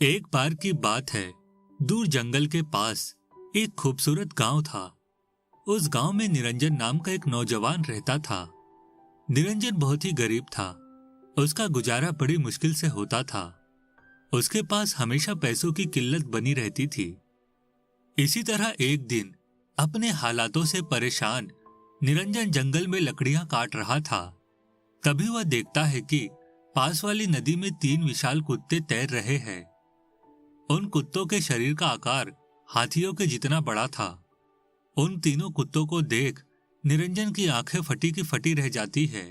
एक बार की बात है, दूर जंगल के पास एक खूबसूरत गांव था। उस गांव में निरंजन नाम का एक नौजवान रहता था। निरंजन बहुत ही गरीब था। उसका गुजारा बड़ी मुश्किल से होता था। उसके पास हमेशा पैसों की किल्लत बनी रहती थी। इसी तरह एक दिन अपने हालातों से परेशान निरंजन जंगल में लकड़ियां काट रहा था। तभी वह देखता है कि पास वाली नदी में 3 विशाल कुत्ते तैर रहे हैं। उन कुत्तों के शरीर का आकार हाथियों के जितना बड़ा था। उन तीनों कुत्तों को देख निरंजन की आंखें फटी की फटी रह जाती है।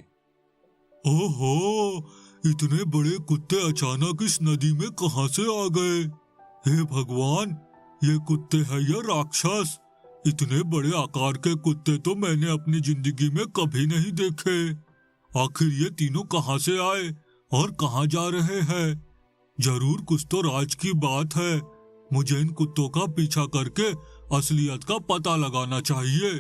ओहो, इतने बड़े कुत्ते अचानक इस नदी में कहां से आ गए? हे भगवान, ये कुत्ते हैं या राक्षस? इतने बड़े आकार के कुत्ते तो मैंने अपनी जिंदगी में कभी नहीं देखे। आखिर ये तीनों कहां से आए और कहां जा रहे हैं? जरूर कुछ तो राज की बात है। मुझे इन कुत्तों का पीछा करके असलियत का पता लगाना चाहिए।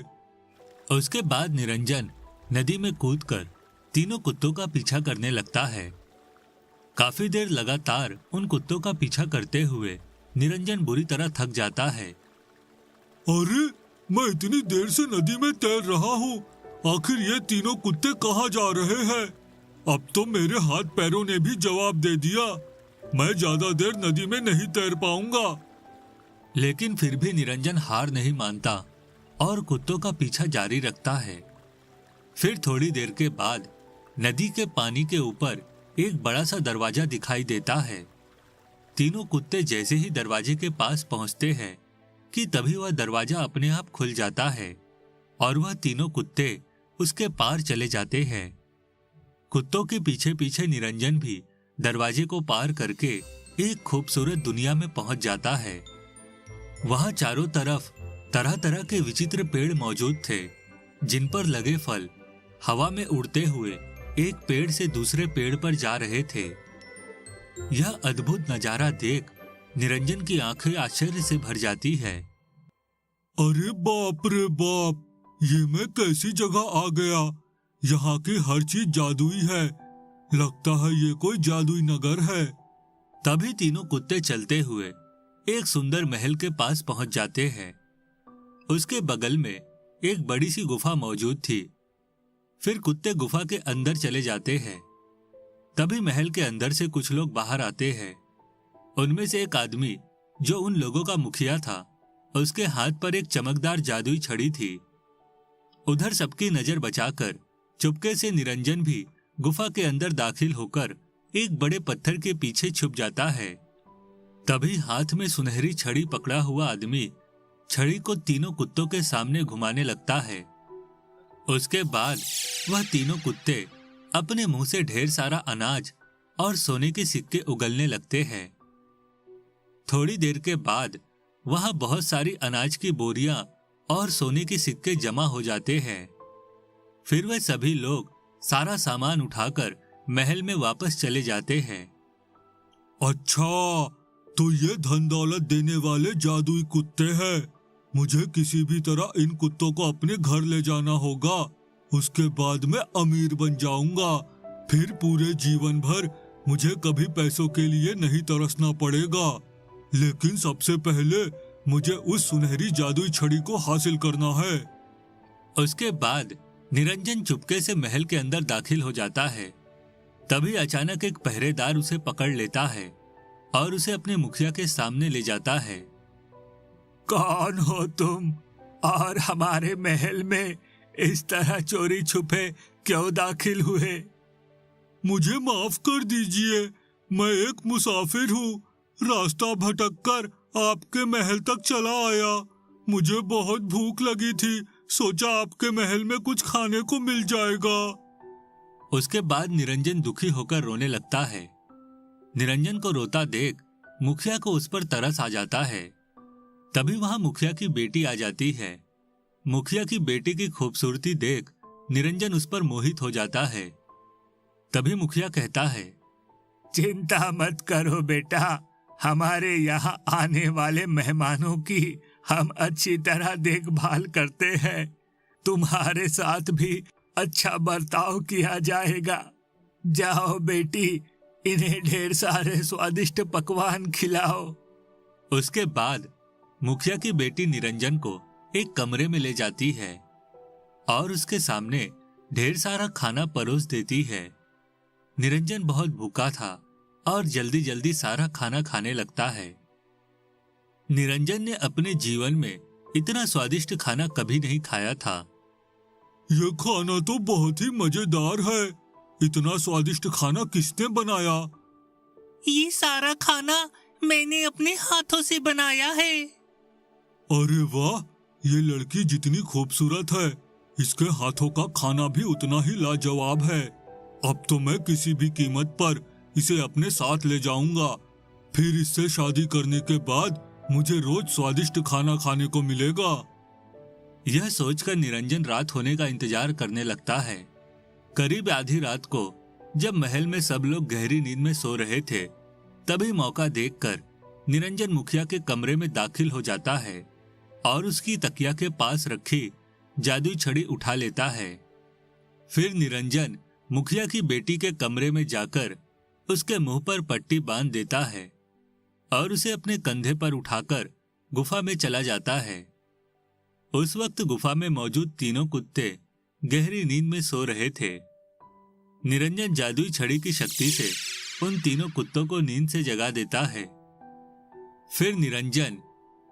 उसके बाद निरंजन नदी में कूदकर तीनों कुत्तों का पीछा करने लगता है। काफी देर लगातार उन कुत्तों का पीछा करते हुए निरंजन बुरी तरह थक जाता है। अरे, मैं इतनी देर से नदी में तैर रहा हूँ, आखिर ये तीनों कुत्ते कहाँ जा रहे हैं? अब तो मेरे हाथ पैरों ने भी जवाब दे दिया। मैं ज्यादा देर नदी में नहीं तैर पाऊंगा। लेकिन फिर भी निरंजन हार नहीं मानता और कुत्तों का पीछा जारी रखता है। फिर थोड़ी देर के बाद नदी के पानी के ऊपर एक बड़ा सा दरवाजा दिखाई देता है। तीनों कुत्ते जैसे ही दरवाजे के पास पहुंचते हैं कि तभी वह दरवाजा अपने आप खुल जाता है और वह तीनों कुत्ते उसके पार चले जाते हैं। कुत्तों के पीछे पीछे निरंजन भी दरवाजे को पार करके एक खूबसूरत दुनिया में पहुंच जाता है। वहां चारों तरफ तरह तरह के विचित्र पेड़ मौजूद थे, जिन पर लगे फल हवा में उड़ते हुए एक पेड़ से दूसरे पेड़ पर जा रहे थे। यह अद्भुत नजारा देख निरंजन की आंखें आश्चर्य से भर जाती है। अरे बाप रे बाप, ये मैं कैसी जगह आ गया? यहाँ की हर चीज जादुई है। लगता है ये कोई जादुई नगर है। तभी तीनों कुत्ते चलते हुए एक सुंदर महल के पास पहुंच जाते हैं। उसके बगल में एक बड़ी सी गुफा मौजूद थी। फिर कुत्ते गुफा के अंदर चले जाते हैं। तभी महल के अंदर से कुछ लोग बाहर आते हैं। उनमें से एक आदमी, जो उन लोगों का मुखिया था, उसके हाथ पर एक चमकदार जादुई छड़ी थी। उधर सबकी नजर बचाकर चुपके से निरंजन भी गुफा के अंदर दाखिल होकर एक बड़े पत्थर के पीछे छुप जाता है। तभी हाथ में सुनहरी छड़ी पकड़ा हुआ आदमी छड़ी को तीनों कुत्तों के सामने घुमाने लगता है। उसके बाद वह तीनों कुत्ते अपने मुंह से ढेर सारा अनाज और सोने के सिक्के उगलने लगते हैं। थोड़ी देर के बाद वहां बहुत सारी अनाज की बोरियां और सोने के सिक्के जमा हो जाते हैं। फिर वे सभी लोग सारा सामान उठाकर महल में वापस चले जाते हैं। अच्छा, तो ये धन दौलत देने वाले जादुई कुत्ते हैं। मुझे किसी भी तरह इन कुत्तों को अपने घर ले जाना होगा। उसके बाद मैं अमीर बन जाऊंगा। फिर पूरे जीवन भर मुझे कभी पैसों के लिए नहीं तरसना पड़ेगा। लेकिन सबसे पहले मुझे उस सुनहरी जादुई छड़ी को हासिल करना है। उसके बाद निरंजन चुपके से महल के अंदर दाखिल हो जाता है। तभी अचानक एक पहरेदार उसे पकड़ लेता है और उसे अपने मुखिया के सामने ले जाता है। कौन हो तुम और हमारे महल में इस तरह चोरी छुपे क्यों दाखिल हुए? मुझे माफ कर दीजिए, मैं एक मुसाफिर हूँ। रास्ता भटककर आपके महल तक चला आया। मुझे बहुत भूख लगी थी, सोचा आपके महल में कुछ खाने को मिल जाएगा। उसके बाद निरंजन दुखी होकर रोने लगता है। निरंजन को रोता देख मुखिया को उस पर तरस आ जाता है। तभी वहां मुखिया की बेटी आ जाती है। मुखिया की बेटी की खूबसूरती देख निरंजन उस पर मोहित हो जाता है। तभी मुखिया कहता है, चिंता मत करो बेटा, हमारे यहाँ आने वाले मेहमानों की हम अच्छी तरह देखभाल करते हैं। तुम्हारे साथ भी अच्छा बर्ताव किया जाएगा। जाओ बेटी, इन्हें ढेर सारे स्वादिष्ट पकवान खिलाओ। उसके बाद मुखिया की बेटी निरंजन को एक कमरे में ले जाती है और उसके सामने ढेर सारा खाना परोस देती है। निरंजन बहुत भूखा था और जल्दी जल्दी सारा खाना खाने लगता है। निरंजन ने अपने जीवन में इतना स्वादिष्ट खाना कभी नहीं खाया था। ये खाना तो बहुत ही मजेदार है। इतना स्वादिष्ट खाना किसने बनाया? ये सारा खाना मैंने अपने हाथों से बनाया है। अरे वाह, ये लड़की जितनी खूबसूरत है, इसके हाथों का खाना भी उतना ही लाजवाब है। अब तो मैं किसी भी कीमत पर इसे अपने साथ ले जाऊंगा। फिर इससे शादी करने के बाद मुझे रोज स्वादिष्ट खाना खाने को मिलेगा। यह सोचकर निरंजन रात होने का इंतजार करने लगता है। करीब आधी रात को जब महल में सब लोग गहरी नींद में सो रहे थे, तभी मौका देखकर निरंजन मुखिया के कमरे में दाखिल हो जाता है और उसकी तकिया के पास रखी जादुई छड़ी उठा लेता है। फिर निरंजन मुखिया की बेटी के कमरे में जाकर उसके मुंह पर पट्टी बांध देता है और उसे अपने कंधे पर उठाकर गुफा में चला जाता है। उस वक्त गुफा में मौजूद तीनों कुत्ते गहरी नींद में सो रहे थे। निरंजन जादुई छड़ी की शक्ति से उन तीनों कुत्तों को नींद से जगा देता है। फिर निरंजन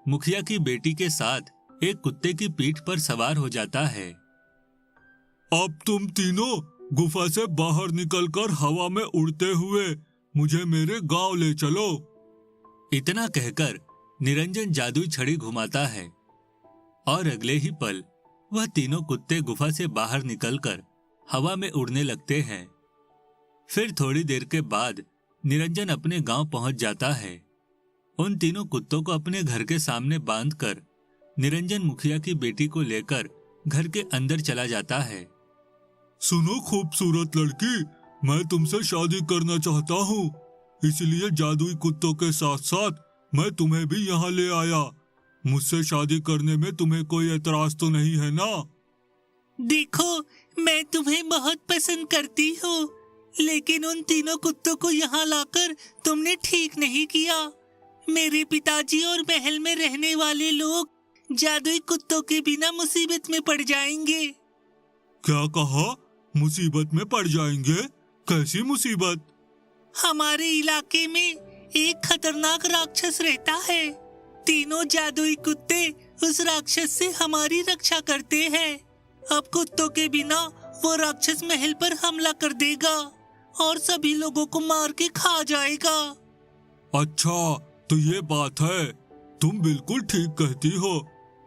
मुखिया की बेटी के साथ एक कुत्ते की पीठ पर सवार हो जाता है। अब तुम तीनों गुफा से बाहर निकलकर हवा में उड़ते हुए मुझे मेरे गांव ले चलो। इतना कहकर निरंजन जादुई छड़ी घुमाता है और अगले ही पल वह तीनों कुत्ते गुफा से बाहर निकलकर हवा में उड़ने लगते हैं। फिर थोड़ी देर के बाद निरंजन अपने गांव पहुंच जाता है। उन तीनों कुत्तों को अपने घर के सामने बांधकर निरंजन मुखिया की बेटी को लेकर घर के अंदर चला जाता है। सुनो खूबसूरत लड़की, मैं तुमसे शादी करना चाहता हूँ, इसलिए जादुई कुत्तों के साथ साथ मैं तुम्हें भी यहाँ ले आया। मुझसे शादी करने में तुम्हें कोई एतराज तो नहीं है ना? देखो, मैं तुम्हें बहुत पसंद करती हूँ, लेकिन उन तीनों कुत्तों को यहाँ लाकर तुमने ठीक नहीं किया। मेरे पिताजी और महल में रहने वाले लोग जादुई कुत्तों के बिना मुसीबत में पड़ जाएंगे। क्या कहा? मुसीबत में पड़ जाएंगे? कैसी मुसीबत? हमारे इलाके में एक खतरनाक राक्षस रहता है। तीनों जादुई कुत्ते उस राक्षस से हमारी रक्षा करते हैं। अब कुत्तों के बिना वो राक्षस महल पर हमला कर देगा और सभी लोगों को मार के खा जाएगा। अच्छा, तो ये बात है। तुम बिल्कुल ठीक कहती हो।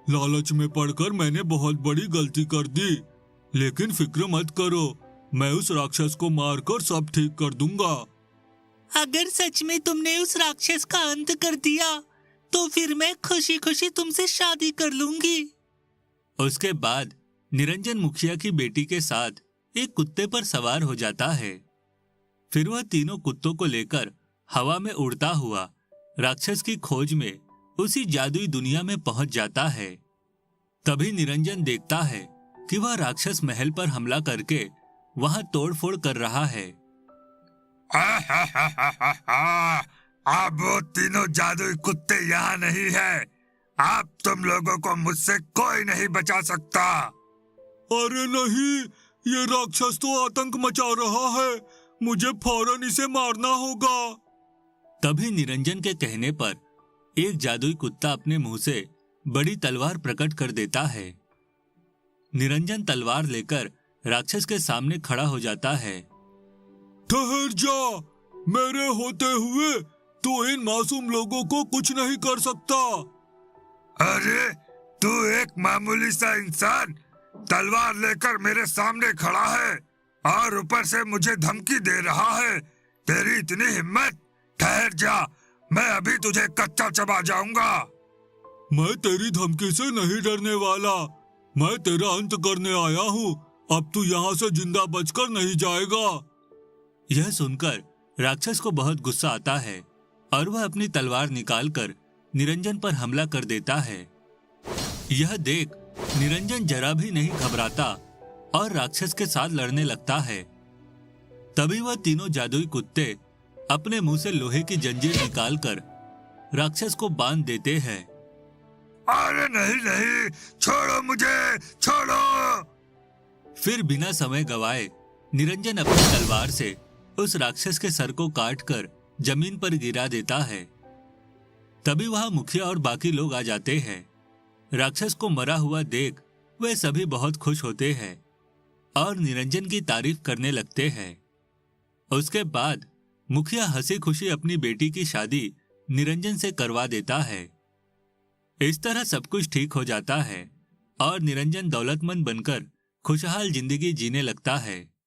लालच में पड़कर मैंने बहुत बड़ी गलती कर दी, लेकिन फिक्र मत करो, मैं उस राक्षस को मारकर सब ठीक कर दूंगा। अगर सच में तुमने उस राक्षस का अंत कर दिया तो फिर मैं खुशी खुशी तुमसे शादी कर लूंगी। उसके बाद निरंजन मुखिया की बेटी के साथ एक कुत्ते पर सवार हो जाता है। फिर वह तीनों कुत्तों को लेकर हवा में उड़ता हुआ राक्षस की खोज में उसी जादुई दुनिया में पहुंच जाता है। तभी निरंजन देखता है कि वह राक्षस महल पर हमला करके वहां तोड़फोड़ कर रहा है। अब वो तीनों जादुई कुत्ते यहाँ नहीं है। अब तुम लोगों को मुझसे कोई नहीं बचा सकता। अरे नहीं, ये राक्षस तो आतंक मचा रहा है, मुझे फौरन इसे मारना होगा। तभी निरंजन के कहने पर एक जादुई कुत्ता अपने मुंह से बड़ी तलवार प्रकट कर देता है। निरंजन तलवार लेकर राक्षस के सामने खड़ा हो जाता है। ठहर जा, मेरे होते हुए तू इन मासूम लोगों को कुछ नहीं कर सकता। अरे तू एक मामूली सा इंसान तलवार लेकर मेरे सामने खड़ा है और ऊपर से मुझे धमकी दे रहा है। तेरी इतनी हिम्मत? ठहर जा, मैं अभी तुझे कच्चा चबा जाऊंगा। मैं तेरी धमकी से नहीं डरने वाला, मैं तेरा अंत करने आया हूँ। अब तू यहाँ से जिंदा बचकर नहीं जाएगा। यह सुनकर राक्षस को बहुत गुस्सा आता है और वह अपनी तलवार निकालकर निरंजन पर हमला कर देता है। यह देख निरंजन जरा भी नहीं घबराता और राक्षस के साथ लड़ने लगता है। तभी वह तीनों जादुई कुत्ते अपने मुंह से लोहे की जंजीर निकालकर राक्षस को बांध देते हैं। अरे नहीं नहीं, छोड़ो मुझे, छोड़ो। फिर बिना समय गवाए निरंजन अपनी तलवार से उस राक्षस के सर को काटकर जमीन पर गिरा देता है। तभी वहां मुखिया और बाकी लोग आ जाते हैं। राक्षस को मरा हुआ देख वे सभी बहुत खुश होते हैं और निरंजन की तारीफ करने लगते हैं। उसके बाद मुखिया हंसी खुशी अपनी बेटी की शादी निरंजन से करवा देता है। इस तरह सब कुछ ठीक हो जाता है और निरंजन दौलतमंद बनकर खुशहाल जिंदगी जीने लगता है।